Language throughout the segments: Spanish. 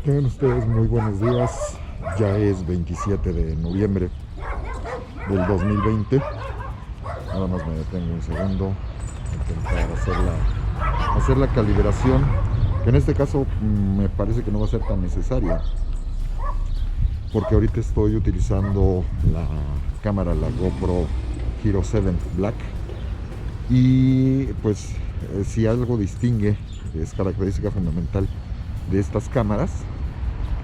Tengan ustedes muy buenos días. Ya es 27 de noviembre del 2020. Nada más me detengo un segundo. Intentar hacer la calibración, que en este caso me parece que no va a ser tan necesaria, porque ahorita estoy utilizando la cámara, la GoPro Hero 7 Black, y pues si algo distingue, es característica fundamental de estas cámaras,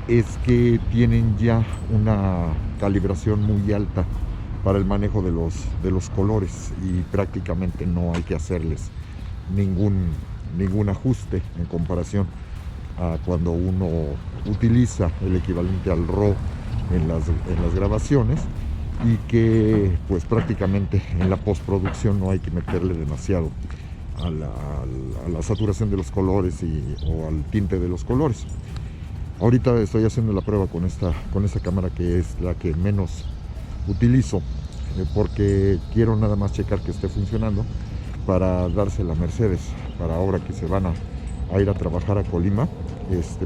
es que tienen ya una calibración muy alta para el manejo de los colores, y prácticamente no hay que hacerles ningún ajuste en comparación a cuando uno utiliza el equivalente al RAW en las grabaciones, y que pues prácticamente en la postproducción no hay que meterle demasiado a la saturación de los colores o al tinte de los colores. Ahorita estoy haciendo la prueba con esta cámara, que es la que menos utilizo, porque quiero nada más checar que esté funcionando para dársela a Mercedes para ahora que se van a ir a trabajar a Colima,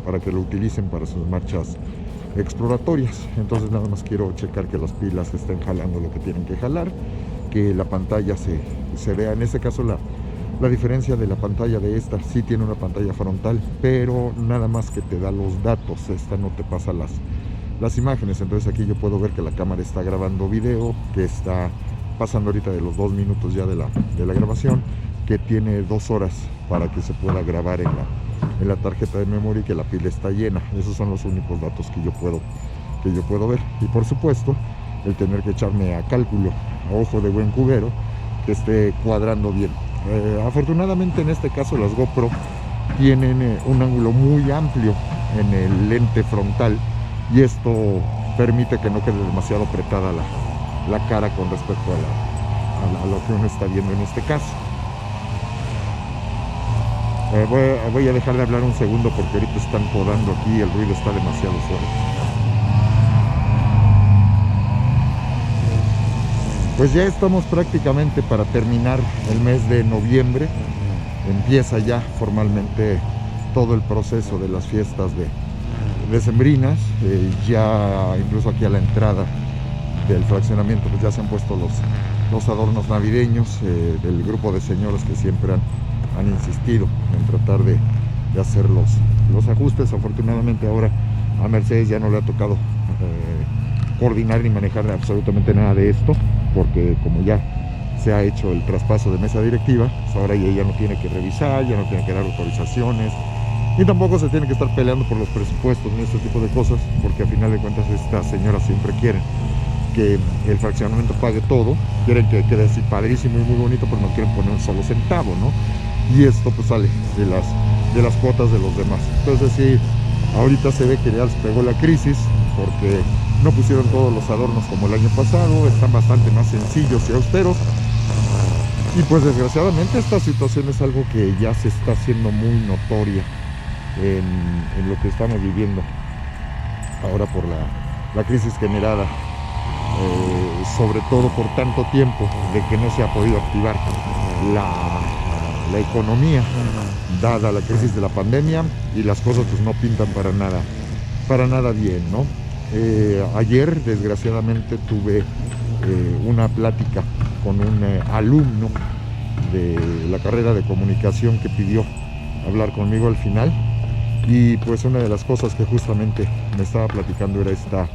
para que lo utilicen para sus marchas exploratorias. Entonces nada más quiero checar que las pilas estén jalando lo que tienen que jalar, que la pantalla se vea. En este caso la diferencia de la pantalla de esta, sí tiene una pantalla frontal, pero nada más que te da los datos. Esta no te pasa las imágenes. Entonces aquí yo puedo ver que la cámara está grabando video, que está pasando ahorita de los 2 minutos ya de la grabación, que tiene 2 horas para que se pueda grabar en la tarjeta de memoria, y que la pila está llena. Esos son los únicos datos que yo puedo ver. Y por supuesto el tener que echarme a cálculo, a ojo de buen cubero, que esté cuadrando bien. Afortunadamente en este caso las GoPro tienen un ángulo muy amplio en el lente frontal, y esto permite que no quede demasiado apretada la cara con respecto a lo que uno está viendo en este caso. Voy a dejar de hablar un segundo porque ahorita están podando aquí y el ruido está demasiado fuerte. Pues ya estamos prácticamente para terminar el mes de noviembre. Empieza ya formalmente todo el proceso de las fiestas decembrinas. Ya incluso aquí a la entrada del fraccionamiento pues ya se han puesto los adornos navideños del grupo de señoras que siempre han insistido en tratar de hacer los ajustes. Afortunadamente ahora a Mercedes ya no le ha tocado coordinar ni manejar absolutamente nada de esto, porque como ya se ha hecho el traspaso de mesa directiva, pues ahora ella no tiene que revisar, ya no tiene que dar autorizaciones, y tampoco se tiene que estar peleando por los presupuestos ni este tipo de cosas, porque a final de cuentas estas señoras siempre quieren que el fraccionamiento pague todo, quieren que quede así padrísimo y muy bonito, pero no quieren poner un solo centavo, ¿no? Y esto pues sale de las cuotas de los demás. Entonces sí, ahorita se ve que ya les pegó la crisis, porque no pusieron todos los adornos como el año pasado, están bastante más sencillos y austeros, y pues desgraciadamente esta situación es algo que ya se está haciendo muy notoria en lo que estamos viviendo ahora por la crisis generada, sobre todo por tanto tiempo de que no se ha podido activar la economía, dada la crisis de la pandemia, y las cosas pues no pintan para nada bien, ¿no? Ayer desgraciadamente tuve una plática con un alumno de la carrera de comunicación que pidió hablar conmigo al final, y pues una de las cosas que justamente me estaba platicando era esta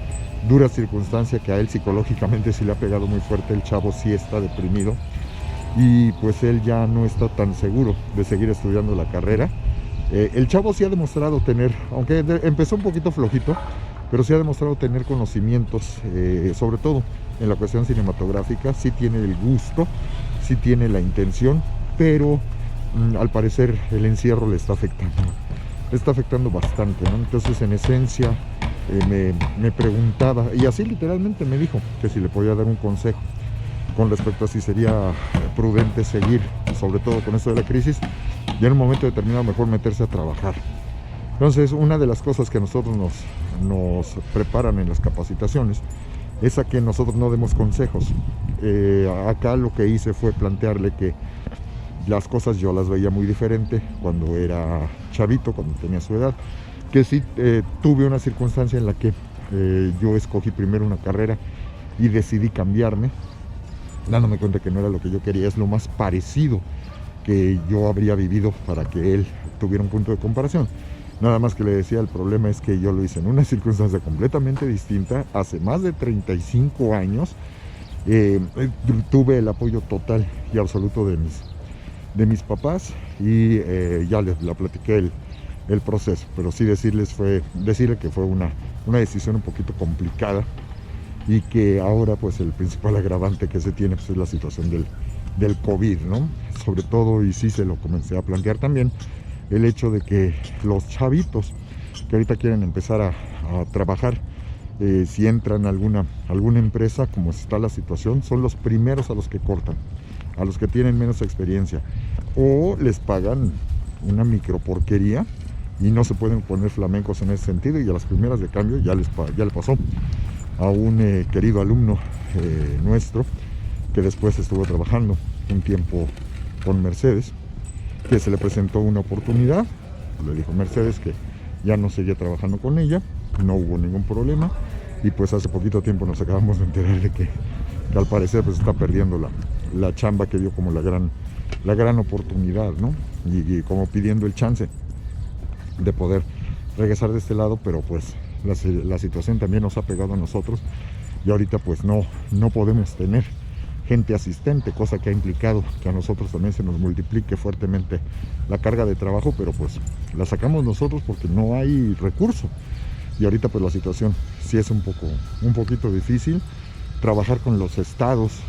dura circunstancia que a él psicológicamente sí le ha pegado muy fuerte. El chavo sí está deprimido, y pues él ya no está tan seguro de seguir estudiando la carrera. El chavo sí ha demostrado tener, aunque empezó un poquito flojito, pero sí ha demostrado tener conocimientos, sobre todo en la cuestión cinematográfica. Sí tiene el gusto, sí tiene la intención, pero al parecer el encierro le está afectando bastante, ¿no? Entonces, en esencia, me preguntaba, y así literalmente me dijo, que si le podía dar un consejo con respecto a si sería prudente seguir, sobre todo con esto de la crisis, y en un momento determinado mejor meterse a trabajar. Entonces, una de las cosas que nosotros nos preparan en las capacitaciones es a que nosotros no demos consejos. Acá lo que hice fue plantearle que las cosas yo las veía muy diferente cuando era chavito, cuando tenía su edad, que sí tuve una circunstancia en la que yo escogí primero una carrera y decidí cambiarme, dándome cuenta que no era lo que yo quería, es lo más parecido que yo habría vivido para que él tuviera un punto de comparación. Nada más que le decía, el problema es que yo lo hice en una circunstancia completamente distinta, hace más de 35 años, tuve el apoyo total y absoluto de mis papás, y ya les platiqué el proceso, pero sí decirle que fue una decisión un poquito complicada, y que ahora pues el principal agravante que se tiene pues es la situación del COVID, ¿no? Sobre todo, y sí se lo comencé a plantear también, el hecho de que los chavitos que ahorita quieren empezar a trabajar, si entran a alguna empresa, como está la situación, son los primeros a los que cortan, a los que tienen menos experiencia, o les pagan una microporquería y no se pueden poner flamencos en ese sentido, y a las primeras de cambio ya le pasó a un querido alumno nuestro, que después estuvo trabajando un tiempo con Mercedes, que se le presentó una oportunidad, le dijo Mercedes que ya no seguía trabajando con ella, no hubo ningún problema, y pues hace poquito tiempo nos acabamos de enterar de que al parecer pues está perdiendo la chamba que dio como la gran oportunidad, ¿no? Y como pidiendo el chance de poder regresar de este lado, pero pues la situación también nos ha pegado a nosotros, y ahorita pues no podemos tener gente asistente, cosa que ha implicado que a nosotros también se nos multiplique fuertemente la carga de trabajo, pero pues la sacamos nosotros porque no hay recurso, y ahorita pues la situación sí es un poquito difícil. Trabajar con los estados,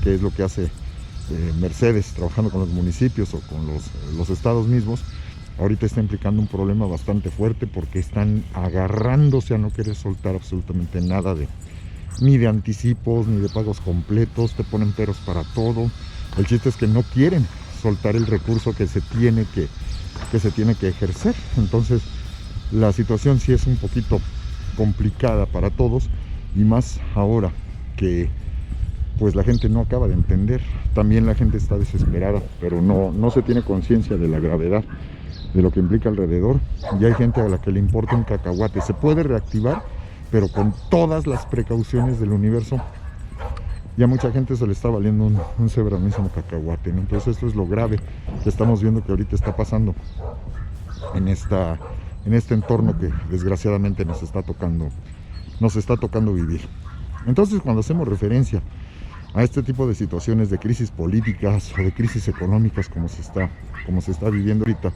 que es lo que hace Mercedes, trabajando con los municipios o con los estados mismos, ahorita está implicando un problema bastante fuerte, porque están agarrándose a no querer soltar absolutamente nada ni de anticipos, ni de pagos completos, te ponen peros para todo. El chiste es que no quieren soltar el recurso que se tiene que ejercer. Entonces la situación sí es un poquito complicada para todos, y más ahora que pues la gente no acaba de entender. También la gente está desesperada, pero no se tiene conciencia de la gravedad de lo que implica alrededor, y hay gente a la que le importa un cacahuate. Se puede reactivar, pero con todas las precauciones del universo. Y a mucha gente se le está valiendo un sebranísimo cacahuate, ¿no? Entonces esto es lo grave que estamos viendo que ahorita está pasando en este entorno que desgraciadamente nos está tocando vivir. Entonces, cuando hacemos referencia a este tipo de situaciones de crisis políticas o de crisis económicas como se está viviendo ahorita,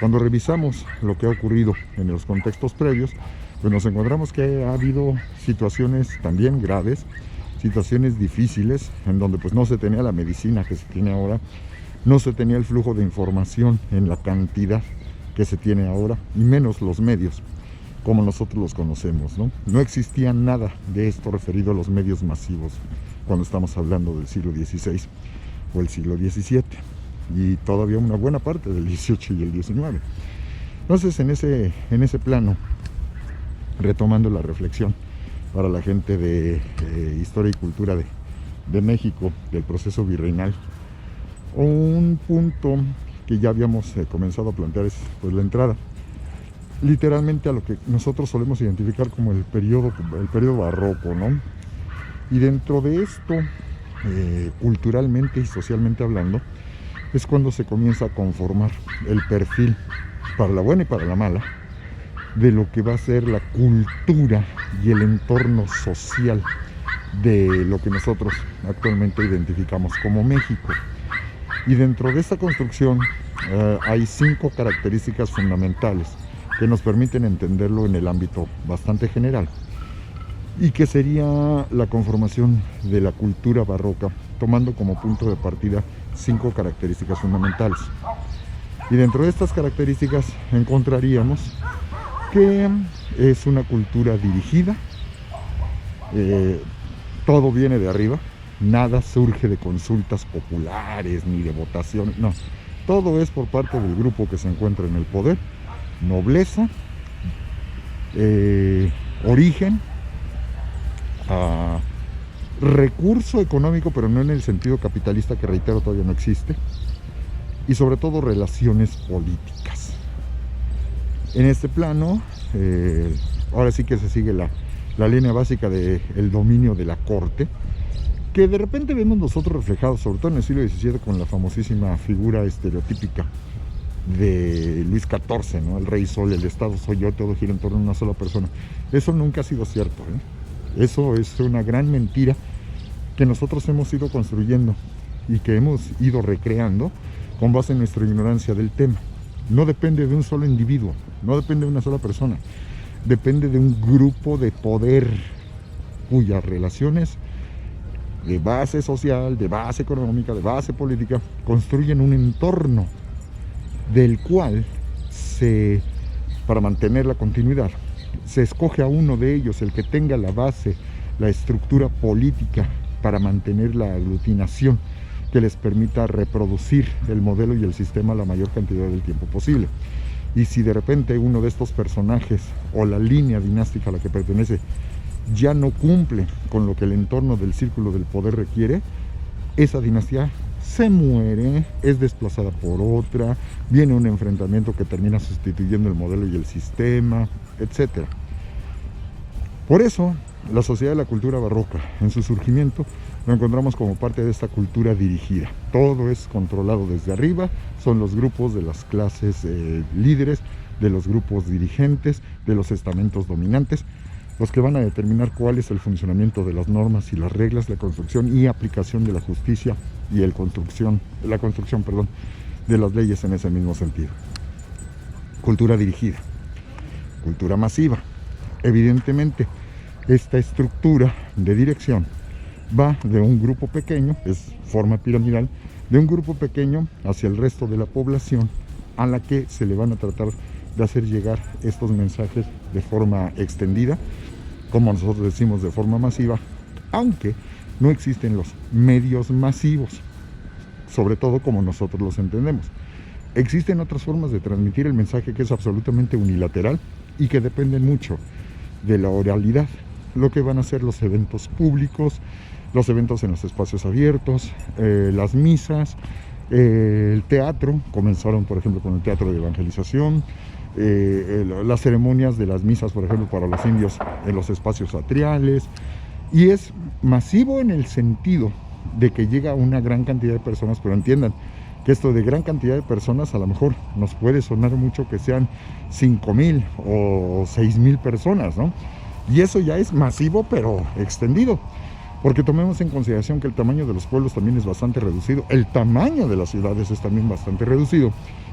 cuando revisamos lo que ha ocurrido en los contextos previos, pues nos encontramos que ha habido situaciones también graves, situaciones difíciles, en donde pues no se tenía la medicina que se tiene ahora, no se tenía el flujo de información en la cantidad que se tiene ahora, y menos los medios como nosotros los conocemos, ¿no? No existía nada de esto referido a los medios masivos cuando estamos hablando del siglo XVI o el siglo XVII, y todavía una buena parte del XVIII y el XIX. Entonces, en ese plano, retomando la reflexión para la gente de historia y cultura de México, del proceso virreinal, un punto que ya habíamos comenzado a plantear es pues la entrada literalmente a lo que nosotros solemos identificar como el periodo barroco, ¿no? Y dentro de esto, culturalmente y socialmente hablando, es cuando se comienza a conformar el perfil, para la buena y para la mala, de lo que va a ser la cultura y el entorno social de lo que nosotros actualmente identificamos como México. Y dentro de esta construcción hay 5 características fundamentales que nos permiten entenderlo en el ámbito bastante general, y que sería la conformación de la cultura barroca, tomando como punto de partida 5 características fundamentales. Y dentro de estas características encontraríamos que es una cultura dirigida, todo viene de arriba, nada surge de consultas populares ni de votaciones, no, todo es por parte del grupo que se encuentra en el poder, nobleza, origen, recurso económico, pero no en el sentido capitalista, que reitero todavía no existe, y sobre todo relaciones políticas. En este plano, ahora sí que se sigue la línea básica del dominio de la corte, que de repente vemos nosotros reflejados, sobre todo en el siglo XVII, con la famosísima figura estereotípica de Luis XIV, ¿no? El rey sol, el Estado soy yo, todo gira en torno a una sola persona. Eso nunca ha sido cierto, ¿eh? Eso es una gran mentira que nosotros hemos ido construyendo y que hemos ido recreando con base en nuestra ignorancia del tema. No depende de un solo individuo, no depende de una sola persona, depende de un grupo de poder cuyas relaciones de base social, de base económica, de base política, construyen un entorno del cual para mantener la continuidad, se escoge a uno de ellos, el que tenga la base, la estructura política para mantener la aglutinación que les permita reproducir el modelo y el sistema la mayor cantidad del tiempo posible. Y si de repente uno de estos personajes o la línea dinástica a la que pertenece ya no cumple con lo que el entorno del círculo del poder requiere, esa dinastía se muere, es desplazada por otra, viene un enfrentamiento que termina sustituyendo el modelo y el sistema, etc. Por eso, la sociedad de la cultura barroca, en su surgimiento, lo encontramos como parte de esta cultura dirigida. Todo es controlado desde arriba, son los grupos de las clases líderes, de los grupos dirigentes, de los estamentos dominantes, los que van a determinar cuál es el funcionamiento de las normas y las reglas, la construcción y aplicación de la justicia y la construcción de las leyes en ese mismo sentido. Cultura dirigida, cultura masiva. Evidentemente, esta estructura de dirección va de un grupo pequeño, es forma piramidal, de un grupo pequeño hacia el resto de la población, a la que se le van a tratar de hacer llegar estos mensajes de forma extendida, como nosotros decimos, de forma masiva, aunque no existen los medios masivos, sobre todo como nosotros los entendemos. Existen otras formas de transmitir el mensaje que es absolutamente unilateral y que dependen mucho de la oralidad, lo que van a ser los eventos públicos, los eventos en los espacios abiertos, las misas, el teatro. Comenzaron, por ejemplo, con el teatro de evangelización, las ceremonias de las misas, por ejemplo, para los indios en los espacios atriales, y es masivo en el sentido de que llega a una gran cantidad de personas, pero entiendan que esto de gran cantidad de personas a lo mejor nos puede sonar mucho que sean 5,000 o 6,000 personas, ¿no? Y eso ya es masivo, pero extendido, porque tomemos en consideración que el tamaño de los pueblos también es bastante reducido, el tamaño de las ciudades es también bastante reducido,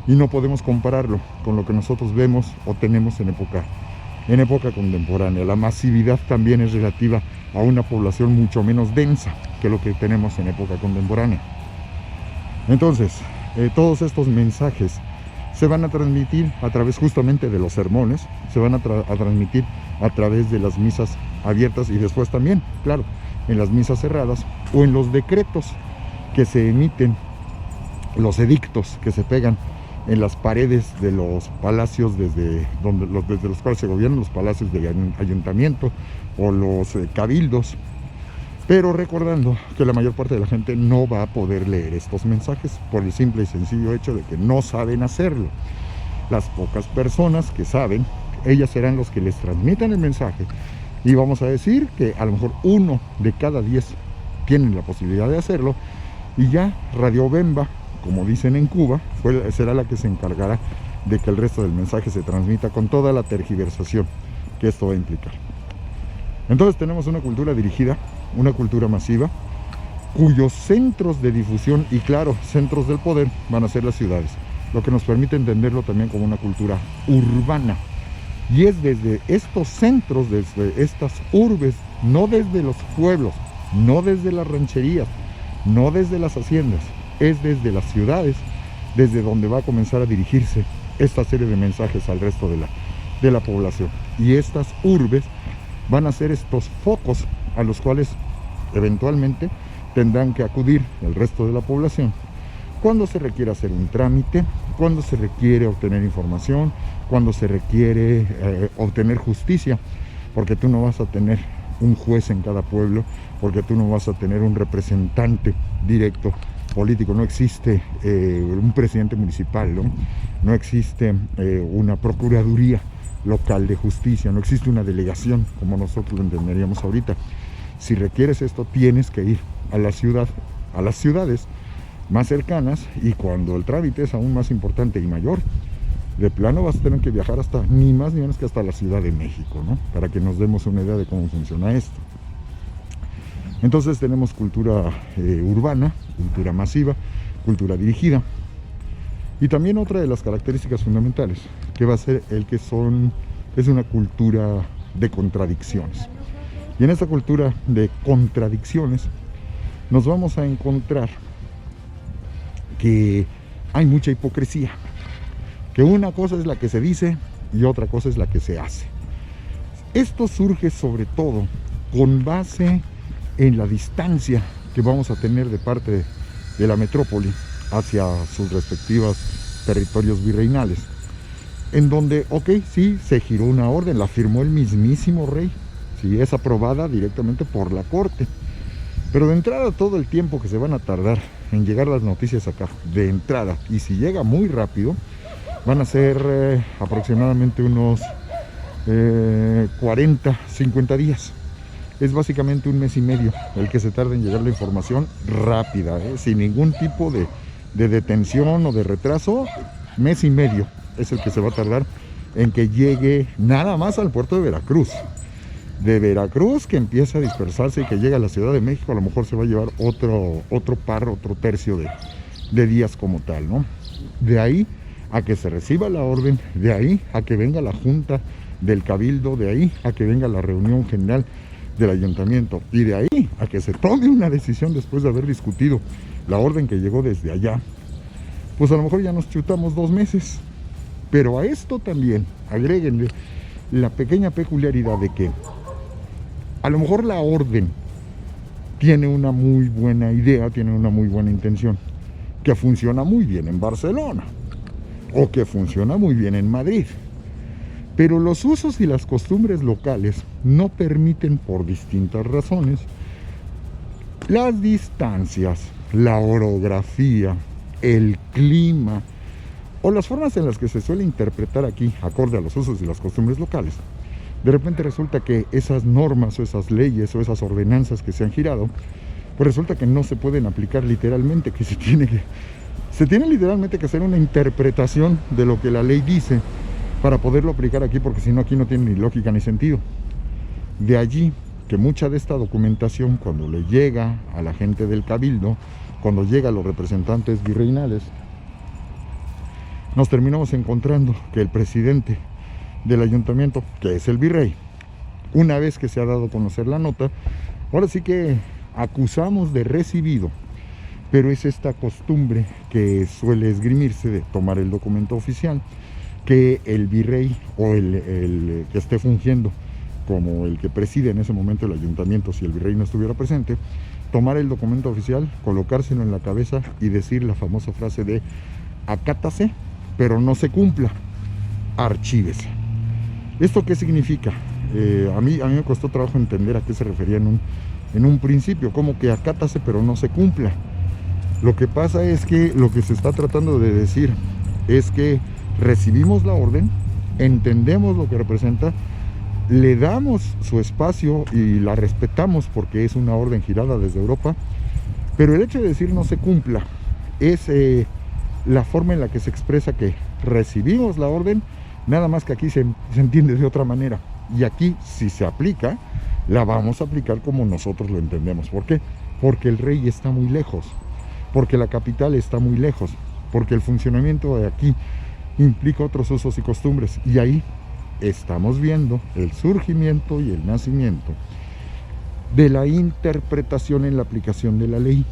y no podemos compararlo con lo que nosotros vemos o tenemos en época contemporánea. La masividad también es relativa a una población mucho menos densa que lo que tenemos en época contemporánea. Entonces, todos estos mensajes se van a transmitir a través justamente de los sermones, se van a transmitir a través de las misas abiertas y después también, claro, en las misas cerradas o en los decretos que se emiten, los edictos que se pegan en las paredes de los palacios desde los cuales se gobiernan, los palacios del ayuntamiento o los cabildos. Pero recordando que la mayor parte de la gente no va a poder leer estos mensajes por el simple y sencillo hecho de que no saben hacerlo. Las pocas personas que saben, ellas serán los que les transmitan el mensaje, y vamos a decir que a lo mejor 1 de cada 10 tienen la posibilidad de hacerlo, y ya Radio Bemba, como dicen en Cuba, será la que se encargará de que el resto del mensaje se transmita con toda la tergiversación que esto va a implicar. Entonces tenemos una cultura dirigida, una cultura masiva, cuyos centros de difusión y, claro, centros del poder van a ser las ciudades, lo que nos permite entenderlo también como una cultura urbana, Y es desde estos centros, desde estas urbes, no desde los pueblos, no desde las rancherías, no desde las haciendas, es desde las ciudades, desde donde va a comenzar a dirigirse esta serie de mensajes al resto de la población. Y estas urbes van a ser estos focos a los cuales eventualmente tendrán que acudir el resto de la población cuando se requiere hacer un trámite, cuando se requiere obtener información, cuando se requiere obtener justicia, porque tú no vas a tener un juez en cada pueblo, porque tú no vas a tener un representante directo político, no existe un presidente municipal, no existe una procuraduría local de justicia, no existe una delegación como nosotros lo entenderíamos ahorita. Si requieres esto, tienes que ir a la ciudad, a las ciudades más cercanas, y cuando el trámite es aún más importante y mayor, de plano vas a tener que viajar hasta, ni más ni menos que hasta la Ciudad de México, ¿no? Para que nos demos una idea de cómo funciona esto. Entonces tenemos cultura urbana, cultura masiva, cultura dirigida, y también otra de las características fundamentales, que va a ser es una cultura de contradicciones. Y en esta cultura de contradicciones nos vamos a encontrar que hay mucha hipocresía, que una cosa es la que se dice y otra cosa es la que se hace. Esto surge sobre todo con base en la distancia que vamos a tener de parte de la metrópoli hacia sus respectivos territorios virreinales, en donde, ok, sí, se giró una orden, la firmó el mismísimo rey, sí, es aprobada directamente por la corte, pero de entrada todo el tiempo que se van a tardar en llegar las noticias acá, de entrada, y si llega muy rápido, van a ser aproximadamente unos 40, 50 días. Es básicamente un mes y medio el que se tarda en llegar la información rápida, sin ningún tipo de detención o de retraso. Mes y medio es el que se va a tardar en que llegue nada más al puerto de Veracruz. De Veracruz, que empieza a dispersarse y que llega a la Ciudad de México, a lo mejor se va a llevar otro tercio de días como tal, ¿no? De ahí a que se reciba la orden, de ahí a que venga la junta del cabildo, de ahí a que venga la reunión general del ayuntamiento, y de ahí a que se tome una decisión después de haber discutido la orden que llegó desde allá, pues a lo mejor ya nos chutamos 2 meses. Pero a esto también agréguenle la pequeña peculiaridad de que a lo mejor la orden tiene una muy buena idea, tiene una muy buena intención, que funciona muy bien en Barcelona o que funciona muy bien en Madrid, pero los usos y las costumbres locales no permiten, por distintas razones, las distancias, la orografía, el clima o las formas en las que se suele interpretar aquí acorde a los usos y las costumbres locales. De repente resulta que esas normas o esas leyes o esas ordenanzas que se han girado, pues resulta que no se pueden aplicar literalmente, que se tiene literalmente que hacer una interpretación de lo que la ley dice para poderlo aplicar aquí, porque si no, aquí no tiene ni lógica ni sentido. De allí que mucha de esta documentación, cuando le llega a la gente del cabildo, cuando llega a los representantes virreinales, nos terminamos encontrando que el presidente del ayuntamiento, que es el virrey, una vez que se ha dado a conocer la nota, ahora sí que acusamos de recibido, pero es esta costumbre que suele esgrimirse de tomar el documento oficial, que el virrey o el que esté fungiendo como el que preside en ese momento el ayuntamiento, si el virrey no estuviera presente, tomar el documento oficial, colocárselo en la cabeza y decir la famosa frase de acátase, pero no se cumpla, archívese. ¿Esto qué significa? A mí me costó trabajo entender a qué se refería en un principio, como que acátase pero no se cumpla. Lo que pasa es que lo que se está tratando de decir es que recibimos la orden, entendemos lo que representa, le damos su espacio y la respetamos porque es una orden girada desde Europa, pero el hecho de decir no se cumpla es la forma en la que se expresa que recibimos la orden, nada más que aquí se entiende de otra manera, y aquí si se aplica, la vamos a aplicar como nosotros lo entendemos. ¿Por qué? Porque el rey está muy lejos, porque la capital está muy lejos, porque el funcionamiento de aquí implica otros usos y costumbres, y ahí estamos viendo el surgimiento y el nacimiento de la interpretación en la aplicación de la ley.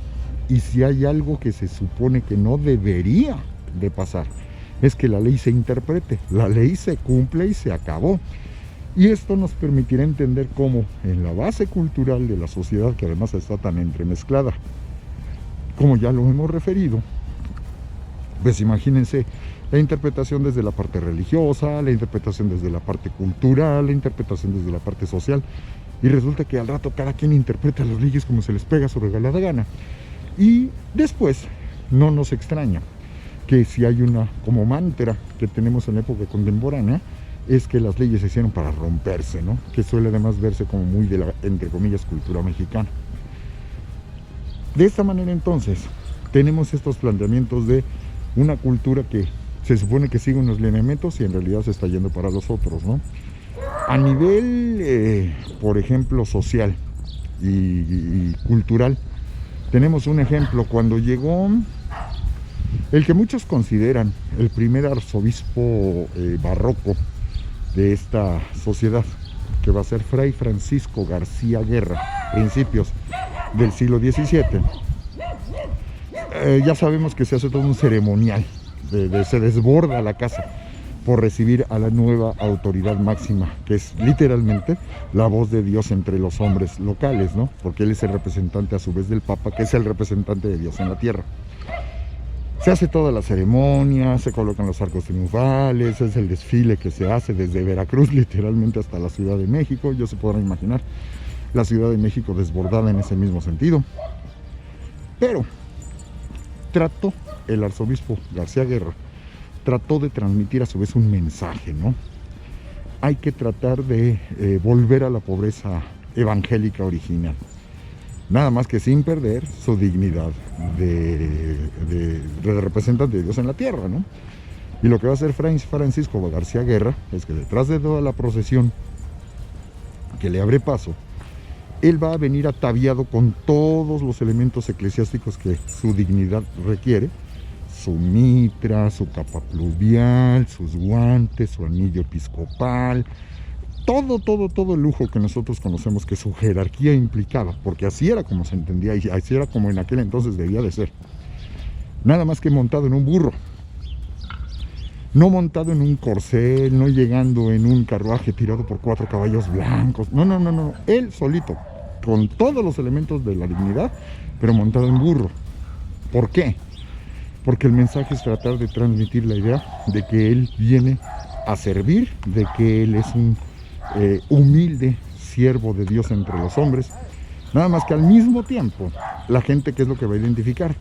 Y si hay algo que se supone que no debería de pasar, es que la ley se interprete, la ley se cumple y se acabó. Y esto nos permitirá entender cómo en la base cultural de la sociedad, que además está tan entremezclada, como ya lo hemos referido, pues imagínense la interpretación desde la parte religiosa, la interpretación desde la parte cultural, la interpretación desde la parte social, y resulta que al rato cada quien interpreta las leyes como se les pega su regalada gana. Y después no nos extraña que si hay una como mantra que tenemos en la época contemporánea, es que las leyes se hicieron para romperse, ¿no? Que suele además verse como muy de la, entre comillas, cultura mexicana. De esta manera entonces tenemos estos planteamientos de una cultura que se supone que sigue unos lineamientos y en realidad se está yendo para los otros, ¿no? A nivel, por ejemplo, social y cultural, tenemos un ejemplo cuando llegó el que muchos consideran el primer arzobispo barroco de esta sociedad, que va a ser Fray Francisco García Guerra, principios del siglo XVII. Ya sabemos que se hace todo un ceremonial, se desborda la casa por recibir a la nueva autoridad máxima, que es literalmente la voz de Dios entre los hombres locales, ¿no? Porque él es el representante a su vez del Papa, que es el representante de Dios en la tierra. Se hace toda la ceremonia, se colocan los arcos triunfales, es el desfile que se hace desde Veracruz literalmente hasta la Ciudad de México. Yo se podrán imaginar la Ciudad de México desbordada en ese mismo sentido. Pero trató el arzobispo García Guerra, trató de transmitir a su vez un mensaje, ¿no? Hay que tratar de volver a la pobreza evangélica original. Nada más que sin perder su dignidad de representante de Dios en la tierra, ¿no? Y lo que va a hacer Fray Francisco García Guerra es que detrás de toda la procesión que le abre paso, él va a venir ataviado con todos los elementos eclesiásticos que su dignidad requiere: su mitra, su capa pluvial, sus guantes, su anillo episcopal, todo el lujo que nosotros conocemos que su jerarquía implicaba, porque así era como se entendía y así era como en aquel entonces debía de ser. Nada más que montado en un burro, no montado en un corcel, no llegando en un carruaje tirado por 4 caballos blancos, no, él solito, con todos los elementos de la dignidad, pero montado en burro. ¿Por qué? Porque el mensaje es tratar de transmitir la idea de que él viene a servir, de que él es un humilde siervo de Dios entre los hombres. Nada más que al mismo tiempo la gente, ¿qué es lo que va a identificar?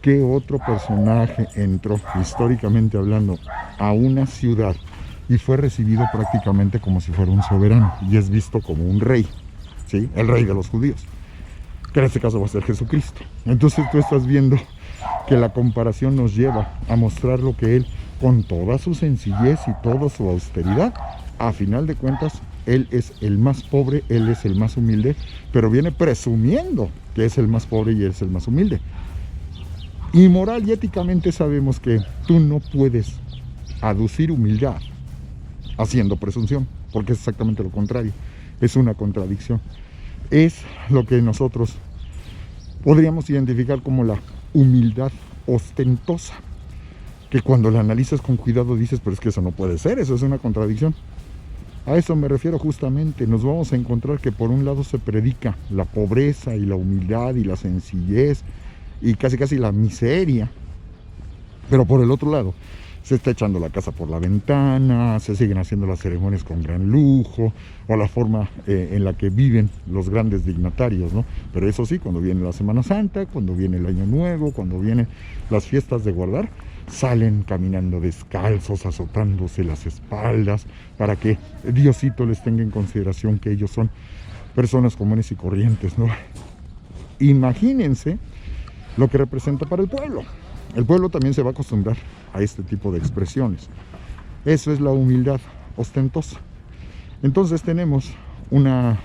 ¿Qué otro personaje entró históricamente hablando a una ciudad y fue recibido prácticamente como si fuera un soberano y es visto como un rey, ¿sí? El rey de los judíos, que en este caso va a ser Jesucristo? Entonces tú estás viendo que la comparación nos lleva a mostrar lo que él, con toda su sencillez y toda su austeridad, a final de cuentas, él es el más pobre, él es el más humilde, pero viene presumiendo que es el más pobre y es el más humilde. Y moral y éticamente sabemos que tú no puedes aducir humildad haciendo presunción, porque es exactamente lo contrario, es una contradicción. Es lo que nosotros podríamos identificar como la humildad ostentosa, que cuando la analizas con cuidado dices, pero es que eso no puede ser, eso es una contradicción. A eso me refiero justamente. Nos vamos a encontrar que por un lado se predica la pobreza y la humildad y la sencillez y casi la miseria, pero por el otro lado se está echando la casa por la ventana, se siguen haciendo las ceremonias con gran lujo, o la forma en la que viven los grandes dignatarios, ¿no? Pero eso sí, cuando viene la Semana Santa, cuando viene el Año Nuevo, cuando vienen las fiestas de guardar, salen caminando descalzos, azotándose las espaldas, para que Diosito les tenga en consideración que ellos son personas comunes y corrientes, ¿no? Imagínense lo que representa para el pueblo. El pueblo también se va a acostumbrar a este tipo de expresiones. Eso es la humildad ostentosa. Entonces tenemos una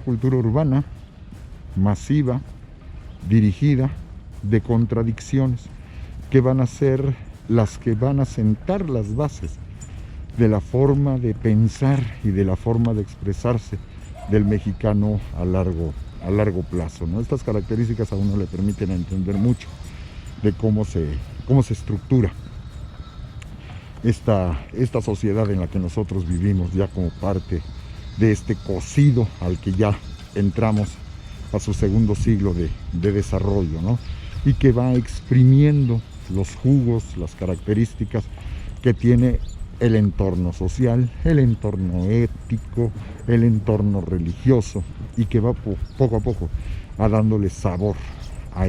cultura urbana masiva, dirigida, de contradicciones, que van a ser las que van a sentar las bases de la forma de pensar y de la forma de expresarse del mexicano a largo plazo, ¿no? Estas características a uno le permiten entender mucho de cómo se estructura esta sociedad en la que nosotros vivimos ya como parte de este cocido al que ya entramos a su segundo siglo de desarrollo, ¿no? Y que va exprimiendo los jugos, las características que tiene el entorno social, el entorno ético, el entorno religioso, y que va poco a poco a dándole sabor a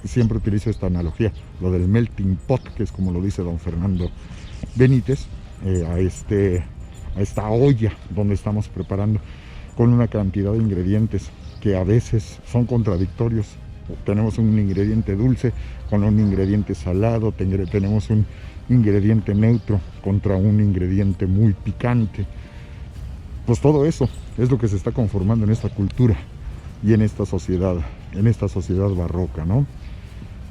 siempre utilizo esta analogía, lo del melting pot, que es como lo dice don Fernando Benítez, a esta olla donde estamos preparando con una cantidad de ingredientes que a veces son contradictorios. Tenemos un ingrediente dulce con un ingrediente salado, tenemos un ingrediente neutro contra un ingrediente muy picante. Pues todo eso es lo que se está conformando en esta cultura y en esta sociedad barroca, ¿no?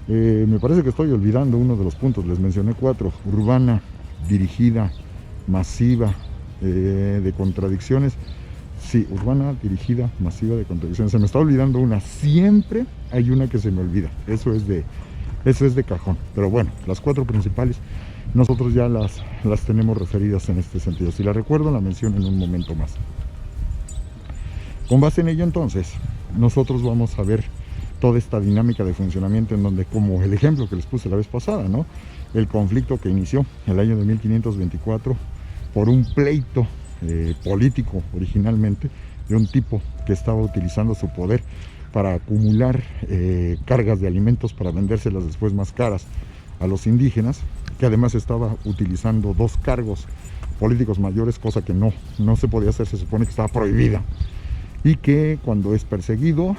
Me parece que estoy olvidando uno de los puntos, les mencioné 4: urbana, dirigida, masiva, de contradicciones. Sí, urbana, dirigida, masiva, de contradicciones. Se me está olvidando una, siempre hay una que se me olvida, eso es de cajón. Pero bueno, las 4 principales nosotros ya las tenemos referidas en este sentido. Si la recuerdo, la menciono en un momento más. Con base en ello, entonces, nosotros vamos a ver toda esta dinámica de funcionamiento en donde, como el ejemplo que les puse la vez pasada, ¿no? El conflicto que inició el año de 1524 por un pleito político originalmente de un tipo que estaba utilizando su poder para acumular cargas de alimentos para vendérselas después más caras a los indígenas, que además estaba utilizando 2 cargos políticos mayores, cosa que no se podía hacer, se supone que estaba prohibida, y que cuando es perseguido,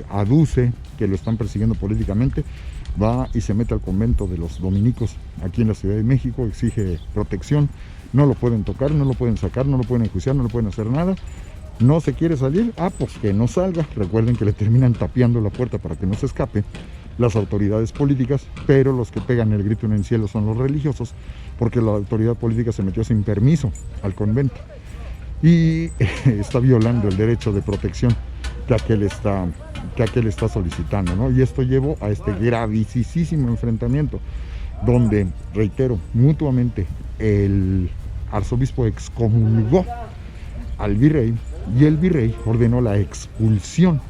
aduce que lo están persiguiendo políticamente, va y se mete al convento de los dominicos aquí en la Ciudad de México, exige protección, no lo pueden tocar, no lo pueden sacar, no lo pueden enjuiciar, no lo pueden hacer nada. No se quiere salir, pues que no salga. Recuerden que le terminan tapiando la puerta para que no se escape las autoridades políticas, pero los que pegan el grito en el cielo son los religiosos, porque la autoridad política se metió sin permiso al convento y está violando el derecho de protección que aquel está solicitando, ¿no? Y esto llevó a este gravísimo enfrentamiento donde, reitero, mutuamente el arzobispo excomulgó al virrey y el virrey ordenó la expulsión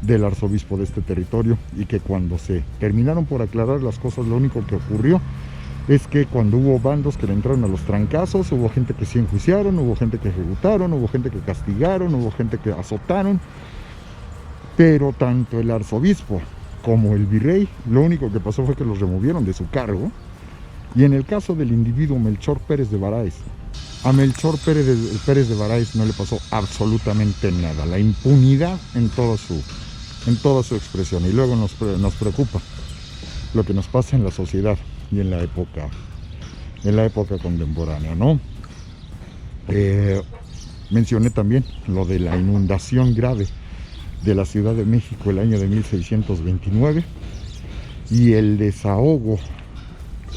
del arzobispo de este territorio, y que cuando se terminaron por aclarar las cosas, lo único que ocurrió es que cuando hubo bandos que le entraron a los trancazos, hubo gente que sí enjuiciaron, hubo gente que ejecutaron, hubo gente que castigaron, hubo gente que azotaron, pero tanto el arzobispo como el virrey, lo único que pasó fue que los removieron de su cargo. Y en el caso del individuo Melchor Pérez de Varáez, a Melchor Pérez de Varáez no le pasó absolutamente nada, la impunidad en toda su expresión. Y luego nos preocupa lo que nos pasa en la sociedad y en la época contemporánea, ¿no? Mencioné también lo de la inundación grave de la Ciudad de México el año de 1629 y el desahogo,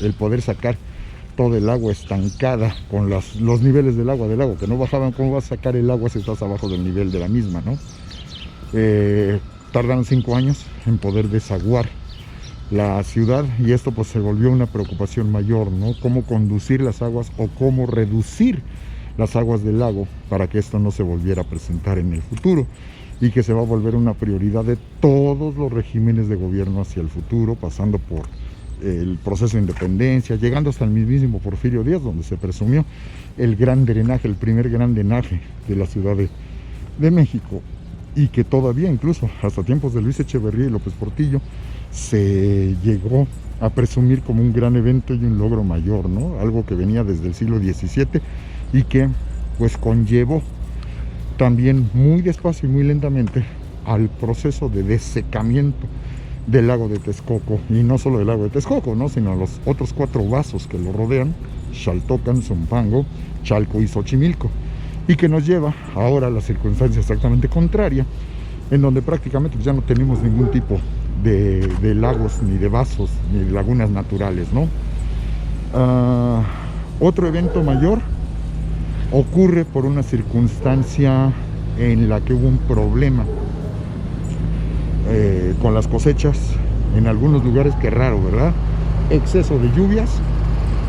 el poder sacar todo el agua estancada con los niveles del agua que no bajaban. ¿Cómo vas a sacar el agua si estás abajo del nivel de la misma, no? Tardaron 5 años en poder desaguar la ciudad, y esto pues se volvió una preocupación mayor, ¿no? Cómo conducir las aguas o cómo reducir las aguas del lago para que esto no se volviera a presentar en el futuro, y que se va a volver una prioridad de todos los regímenes de gobierno hacia el futuro, pasando por el proceso de independencia, llegando hasta el mismísimo Porfirio Díaz, donde se presumió el gran drenaje, el primer gran drenaje de la Ciudad de México, y que todavía incluso hasta tiempos de Luis Echeverría y López Portillo se llegó a presumir como un gran evento y un logro mayor, ¿no? Algo que venía desde el siglo XVII y que pues conllevó también muy despacio y muy lentamente al proceso de desecamiento del lago de Texcoco, y no solo del lago de Texcoco, ¿no? Sino los otros 4 vasos que lo rodean: Xaltocan, Zumpango, Chalco y Xochimilco, y que nos lleva ahora a la circunstancia exactamente contraria, en donde prácticamente ya no tenemos ningún tipo de lagos, ni de vasos, ni de lagunas naturales, ¿no? Otro evento mayor ocurre por una circunstancia en la que hubo un problema con las cosechas en algunos lugares. Qué raro, ¿verdad? Exceso de lluvias,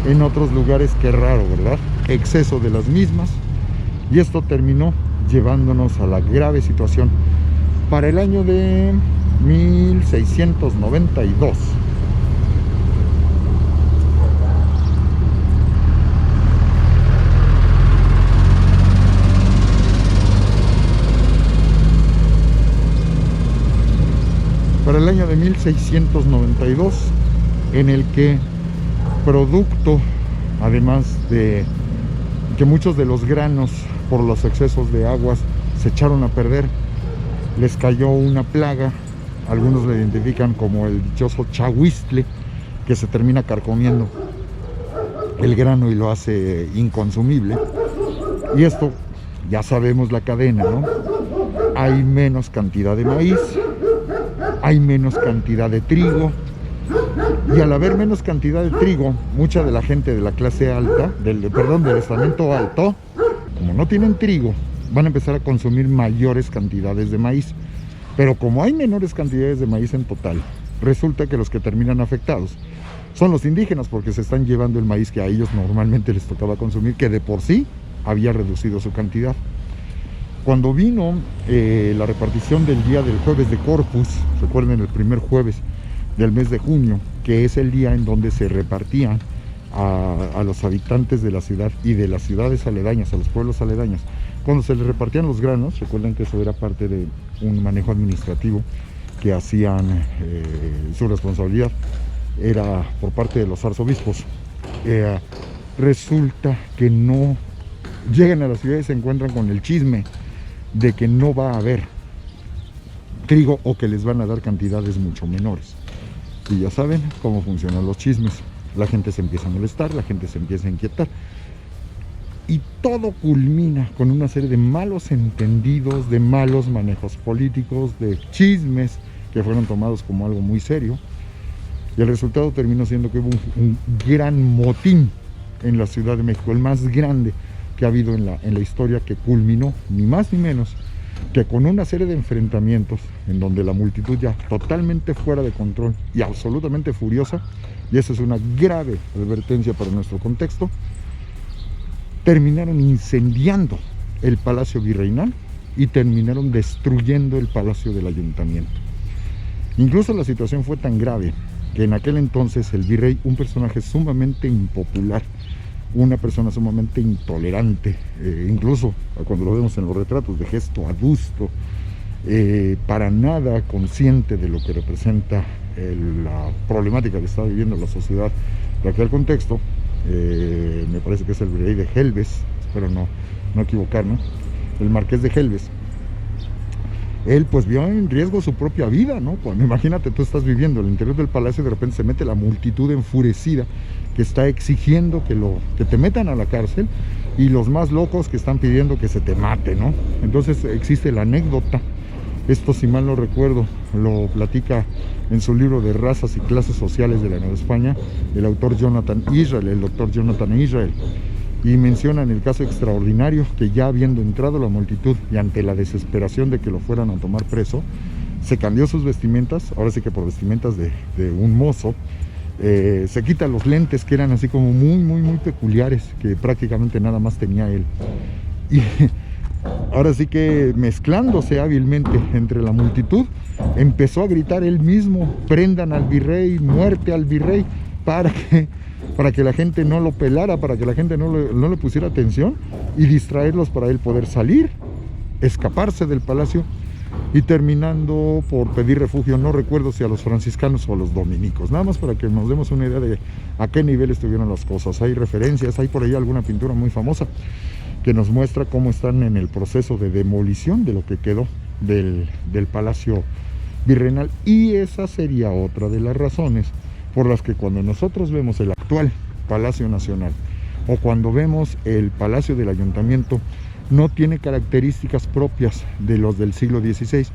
en otros lugares qué raro, ¿verdad? Exceso de las mismas, y esto terminó llevándonos a la grave situación para el año de 1692. Para el año de 1692, en el que, producto, además de que muchos de los granos por los excesos de aguas se echaron a perder, les cayó una plaga. Algunos le identifican como el dichoso chahuistle, que se termina carcomiendo el grano y lo hace inconsumible. Y esto, ya sabemos la cadena, ¿no? Hay menos cantidad de maíz, hay menos cantidad de trigo, y al haber menos cantidad de trigo, mucha de la gente de la clase alta, del estamento alto, como no tienen trigo, van a empezar a consumir mayores cantidades de maíz. Pero como hay menores cantidades de maíz en total, resulta que los que terminan afectados son los indígenas, porque se están llevando el maíz que a ellos normalmente les tocaba consumir, que de por sí había reducido su cantidad. Cuando vino la repartición del día del jueves de Corpus, recuerden, el primer jueves del mes de junio, que es el día en donde se repartían a los habitantes de la ciudad y de las ciudades aledañas, a los pueblos aledaños, cuando se les repartían los granos. Recuerden que eso era parte de un manejo administrativo que hacían, su responsabilidad era por parte de los arzobispos. Resulta que no llegan a la ciudad y se encuentran con el chisme de que no va a haber trigo, o que les van a dar cantidades mucho menores. Y ya saben cómo funcionan los chismes. La gente se empieza a molestar, la gente se empieza a inquietar, y todo culmina con una serie de malos entendidos, de malos manejos políticos, de chismes que fueron tomados como algo muy serio, y el resultado terminó siendo que hubo un gran motín en la Ciudad de México, el más grande que ha habido en la historia, que culminó ni más ni menos que con una serie de enfrentamientos en donde la multitud, ya totalmente fuera de control y absolutamente furiosa, y esa es una grave advertencia para nuestro contexto, terminaron incendiando el Palacio Virreinal y terminaron destruyendo el Palacio del Ayuntamiento. Incluso la situación fue tan grave que en aquel entonces el virrey, un personaje sumamente impopular, una persona sumamente intolerante, incluso cuando lo vemos en los retratos, de gesto adusto, para nada consciente de lo que representa la problemática que está viviendo la sociedad de aquel contexto. Me parece que es el virrey de Gelbes, espero no equivocarme, el marqués de Gelbes. Él pues vio en riesgo su propia vida, ¿no? Pues, imagínate, tú estás viviendo en el interior del palacio y de repente se mete la multitud enfurecida que está exigiendo que te metan a la cárcel, y los más locos que están pidiendo que se te mate, ¿no? Entonces existe la anécdota, esto si mal no recuerdo, lo platica en su libro de Razas y Clases Sociales de la Nueva España, el autor Jonathan Israel, el doctor Jonathan Israel, y mencionan el caso extraordinario que, ya habiendo entrado la multitud y ante la desesperación de que lo fueran a tomar preso, se cambió sus vestimentas, ahora sí que por vestimentas de un mozo, se quita los lentes, que eran así como muy peculiares, que prácticamente nada más tenía él, y ahora sí que, mezclándose hábilmente entre la multitud, empezó a gritar él mismo: prendan al virrey, muerte al virrey, para que la gente no lo pelara, para que la gente no le pusiera atención, y distraerlos para él poder salir, escaparse del palacio, y terminando por pedir refugio, no recuerdo si a los franciscanos o a los dominicos. Nada más para que nos demos una idea de a qué nivel estuvieron las cosas. Hay referencias, hay por ahí alguna pintura muy famosa que nos muestra cómo están en el proceso de demolición de lo que quedó del Palacio Virreinal. Y esa sería otra de las razones por las que, cuando nosotros vemos el actual Palacio Nacional, o cuando vemos el Palacio del Ayuntamiento, no tiene características propias de los del siglo XVI,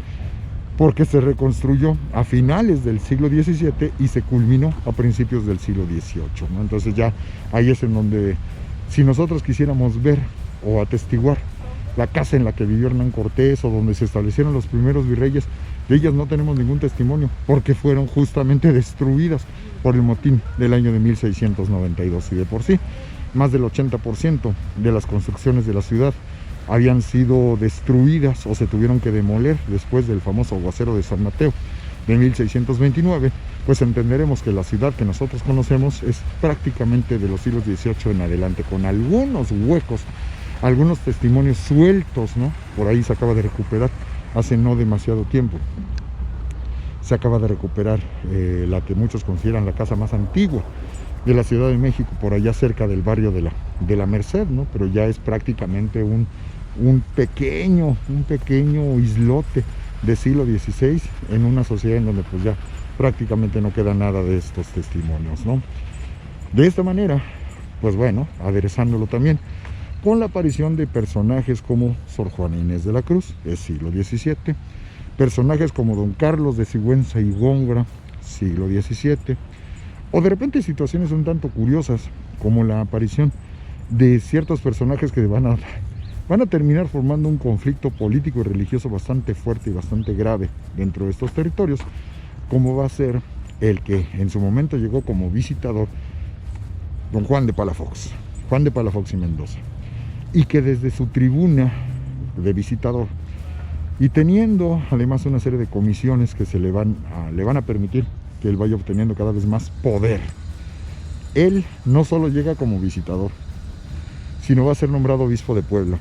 porque se reconstruyó a finales del siglo XVII y se culminó a principios del siglo XVIII, ¿no? Entonces ya ahí es en donde, si nosotros quisiéramos ver o atestiguar la casa en la que vivió Hernán Cortés o donde se establecieron los primeros virreyes. De ellas no tenemos ningún testimonio porque fueron justamente destruidas por el motín del año de 1692, y de por sí más del 80% de las construcciones de la ciudad habían sido destruidas o se tuvieron que demoler después del famoso aguacero de San Mateo de 1629, pues entenderemos que la ciudad que nosotros conocemos es prácticamente de los siglos XVIII en adelante, con algunos huecos, algunos testimonios sueltos, ¿no? Por ahí se acaba de recuperar hace no demasiado tiempo. Se acaba de recuperar la que muchos consideran la casa más antigua de la Ciudad de México, por allá cerca del barrio de la Merced, ¿no? Pero ya es prácticamente un pequeño islote de siglo XVI en una sociedad en donde pues ya prácticamente no queda nada de estos testimonios, ¿no? De esta manera, pues bueno, aderezándolo también con la aparición de personajes como Sor Juana Inés de la Cruz, es siglo XVII, personajes como Don Carlos de Sigüenza y Góngora, siglo XVII, o de repente situaciones un tanto curiosas como la aparición de ciertos personajes que van a terminar formando un conflicto político y religioso bastante fuerte y bastante grave dentro de estos territorios, como va a ser el que en su momento llegó como visitador don Juan de Palafox y Mendoza, y que desde su tribuna de visitador, y teniendo además una serie de comisiones que le van a permitir que él vaya obteniendo cada vez más poder, él no solo llega como visitador, sino va a ser nombrado obispo de Puebla.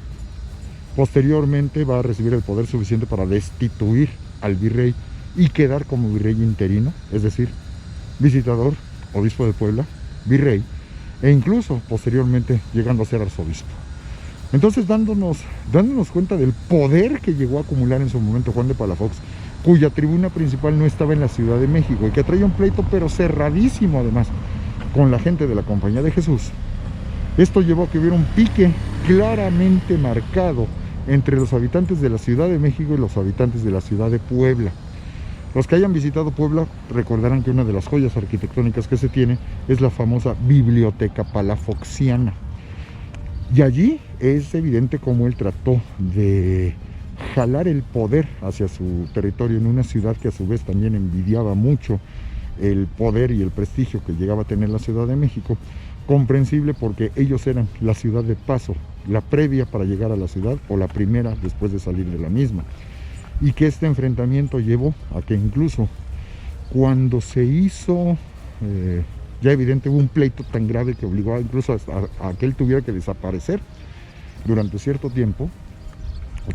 Posteriormente va a recibir el poder suficiente para destituir al virrey y quedar como virrey interino, es decir, visitador, obispo de Puebla, virrey, e incluso posteriormente llegando a ser arzobispo. Entonces dándonos cuenta del poder que llegó a acumular en su momento Juan de Palafox, cuya tribuna principal no estaba en la Ciudad de México y que traía un pleito pero cerradísimo además con la gente de la Compañía de Jesús. Esto llevó a que hubiera un pique claramente marcado entre los habitantes de la Ciudad de México y los habitantes de la ciudad de Puebla. Los que hayan visitado Puebla recordarán que una de las joyas arquitectónicas que se tiene es la famosa Biblioteca Palafoxiana. Y allí es evidente cómo él trató de jalar el poder hacia su territorio en una ciudad que a su vez también envidiaba mucho el poder y el prestigio que llegaba a tener la Ciudad de México. Comprensible porque ellos eran la ciudad de paso, la previa para llegar a la ciudad o la primera después de salir de la misma. Y que este enfrentamiento llevó a que incluso cuando se hizo ya evidente, hubo un pleito tan grave que obligó incluso a que él tuviera que desaparecer durante cierto tiempo.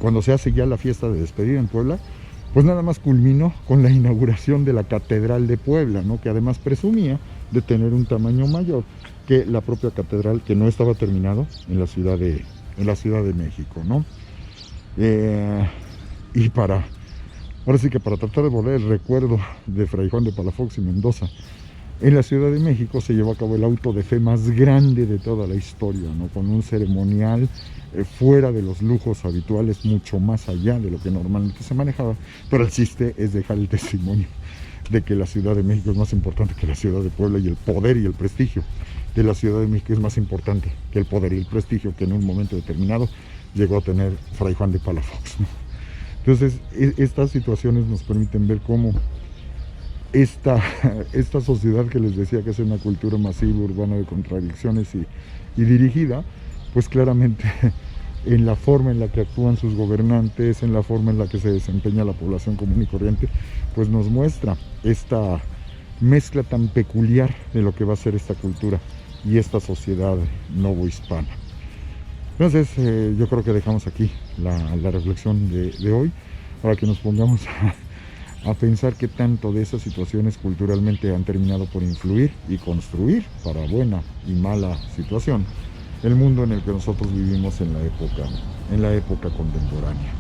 Cuando se hace ya la fiesta de despedida en Puebla, pues nada más culminó con la inauguración de la Catedral de Puebla, ¿no? Que además presumía de tener un tamaño mayor que la propia catedral, que no estaba terminado en la Ciudad de México, ¿no? Y ahora sí que para tratar de volver el recuerdo de Fray Juan de Palafox y Mendoza, en la Ciudad de México se llevó a cabo el auto de fe más grande de toda la historia, ¿no? Con un ceremonial fuera de los lujos habituales, mucho más allá de lo que normalmente se manejaba, pero el chiste es dejar el testimonio de que la Ciudad de México es más importante que la Ciudad de Puebla, y el poder y el prestigio de la Ciudad de México es más importante que el poder y el prestigio que en un momento determinado llegó a tener Fray Juan de Palafox, ¿no? Entonces, estas situaciones nos permiten ver cómo esta sociedad que les decía que es una cultura masiva, urbana, de contradicciones y dirigida, pues claramente en la forma en la que actúan sus gobernantes, en la forma en la que se desempeña la población común y corriente, pues nos muestra esta mezcla tan peculiar de lo que va a ser esta cultura y esta sociedad novohispana. Entonces yo creo que dejamos aquí la reflexión de hoy, para que nos pongamos a pensar qué tanto de esas situaciones culturalmente han terminado por influir y construir, para buena y mala situación, el mundo en el que nosotros vivimos en la época contemporánea.